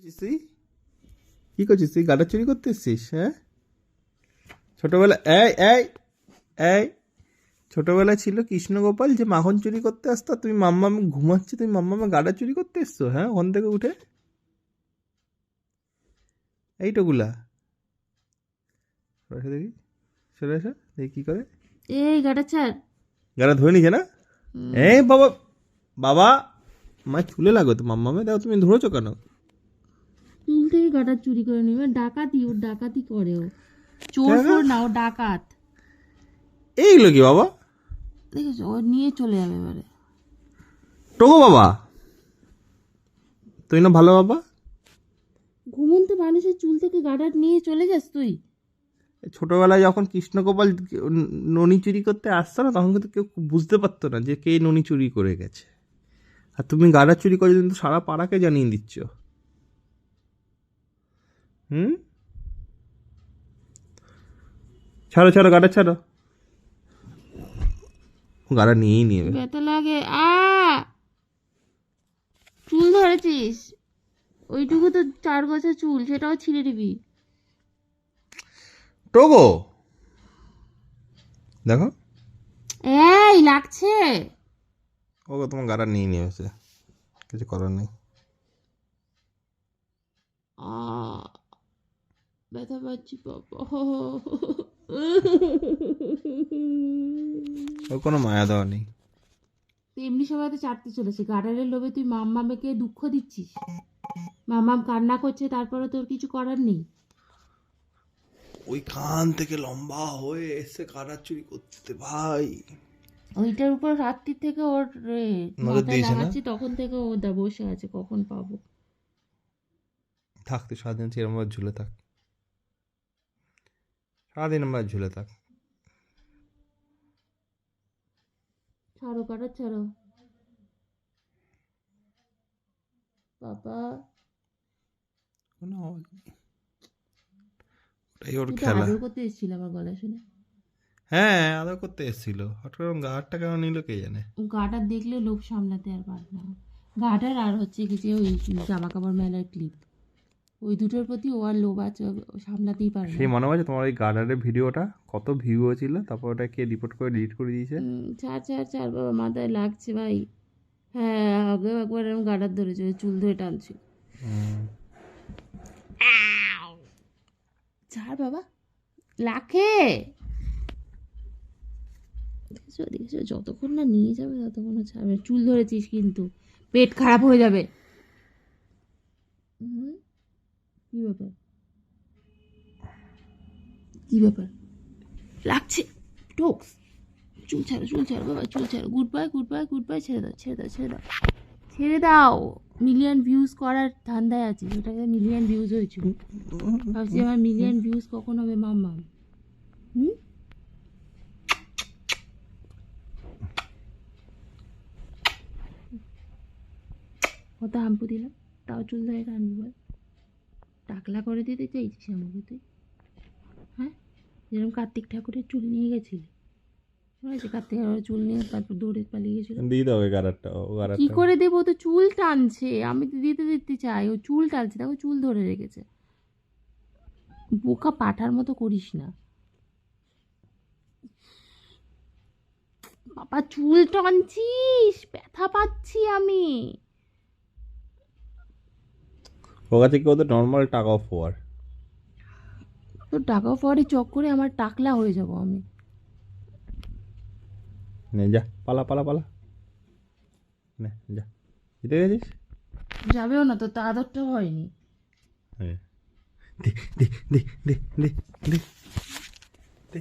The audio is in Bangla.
করছিস তুই? কি করছিস তুই? গাডার চুরি করতে এসছিস? হ্যাঁ, ছোটবেলা এই এই এই ছোটবেলায় ছিল কৃষ্ণগোপাল যে মাখন চুরি করতে আসতো, তুমি মাম্মামে ঘুমাচ্ছে, তুমি মাম্মামে গাডা চুরি করতে এসছো? হ্যাঁ, ওখান থেকে উঠে এইটুকুলা দেখি, চলে আসো দেখি কি করে। এই গাটা ছাড়। গাড়া ধরে নিছে না? এই বাবা বাবা, আমার চুলে লাগো তো মাম্মামে, দেখো তুমি ধরেছো কেন? চুল থেকে গাটা চুরি করে নিবে, ডাকাতি, ও ডাকাতি করে, ও চোর ফোর না, ও ডাকাত। এইগুলো কি বাবা? দেখেছো, ও নিয়ে চলে যাবে এবারে। টোকো বাবা, তুই না ভালো বাবা। ঘুমন্ত মানুষের চুল থেকে গাটা নিয়ে চলে যাস তুই? ছোটবেলায় যখন কৃষ্ণগোপাল ননি চুরি করতে আসতো না, তখন কিন্তু কেউ বুঝতে পারতো না যে কে ননি চুরি করে গেছে, আর তুমি গাডা চুরি করে কিন্তু সারা পাড়াকে জানিয়ে দিচ্ছ। হুম, ছাড়ো ছাড়ো, গাডা ছাড়ো, গাডা নিয়েই নিয়ে ব্যথা লাগে। চুল ধরেছিস, ওইটুকু তো 4 গজের চুল, সেটাও ছিঁড়ে দিবি। টোগো দেখো, এই লাগছে। ওগো তোমার গাডা নিয়ে নিয়ে এসে, কিছু করার নেই। ব্যথা পাচ্ছি বাবা। ওর কোনো মায়া দেওয়া নেই। তুই এমনি সময় তো চাটতে চলেছে, গার্ডারের লোভে তুই মাম্মামেকে দুঃখ দিচ্ছিস। মাম্মাম কান্না করছে, তারপরে তোর কিছু করার নেই। ওইখান থেকে লম্বা হয়ে এসে গাডা চুরি করতে ভাই। ওইটার উপর রাত্রি থেকে ওর নজর মাথায় দিয়েছে না? লাগাচ্ছি, তখন থেকে ও বসে আছে কখন পাবো। থাকতে সারাদিন সেরকম ভাবে ঝুলে থাক, সারাদিন আমরা ঝুলে থাক। ছাড়ো কাটা, ছাড়ো বাবা। কোনো আওয়াজ নেই, ওটাই ওর তুই তো খেলা। আদর করতে এসেছিল আমার গলা শুনে। হ্যাঁ, আদর করতে এসেছিল, হঠাৎ করে গাড়টা কেন নিল কে জানে। গাটার দেখলে লোভ সামলাতে আর পারে না। গাটার আর হচ্ছে কি যে ওই জামা কাপড় মেলার ক্লিপ, ওই দুটোর প্রতি ও আর লোভ আছে, ও সামলাতেই পারে সেই না। মনে আছে তোমার ওই গার্ডারের ভিডিওটা কত ভিউ হয়েছিল, তারপর ওটা কে রিপোর্ট করে ডিলিট করে দিয়েছে? ছাড় ছাড় ছাড় বাবা, মাথায় লাগছে ভাই। হ্যাঁ, আগেও একবার এরকম গাটার ধরেছে, ওই চুল ধরে টানছিল। ছাড় বাবা, লাখে। দেখেছো দেখেছো, যতক্ষণ না নিয়ে যাবে ততক্ষণ না ছাড়বে। চুল ধরেছিস কিন্তু, পেট খারাপ হয়ে যাবে। কি ব্যাপার, কি ব্যাপার? লাগছে টোক্স। চুল ছাড়ো, চুল ছাড়ো বাবা, চুল ছাড়ো। Good bye, good bye, good bye. ছেড়ে দাও, ছেড়ে দাও, ছেড়ে দাও, ছেড়ে দাও। মিলিয়ন ভিউজ করার ধান্দায় আছে, সেটাকে মিলিয়ন ভিউজ হয়েছিল। ভাবছি আমার মিলিয়ন ভিউজ কখন হবে মাম্মা। কত হাম্পু দিলাম, তাও চুল ধরে টানবি বল? টাকলা করে দিতে চাইছিস আমাকে তুই? হ্যাঁ, যেরকম কার্তিক ঠাকুরের চুল নিয়ে গেছিলি, শুনেছি কার্তিক ঠাকুরের চুল নিয়ে তারপর দৌড়ে পালিয়ে গেছিল। দিয়ে দাও ওই গাড়ারটা, ও কি গাড়ারটা। করে দেবো? তো চুল টানছে, আমি তো দিতে চাই, ও চুল টানছে, দেখো চুল ধরে রেখেছে। বোকা পাঠার মতো করিস না বাবা, চুল টানছিস, ব্যথা পাচ্ছি আমি। ও কাছে কি ওদের নর্মাল টাকা অফ হওয়ার। তো টাকা পরে চক্করে আমার টাকলা হয়ে যাব আমি। নে যা, পালা পালা পালা, নে যা, জিতে গেছিস। যাবেও না তো, তা আদরটা হয়নি। হ্যাঁ, দে দে দে দে দে দে।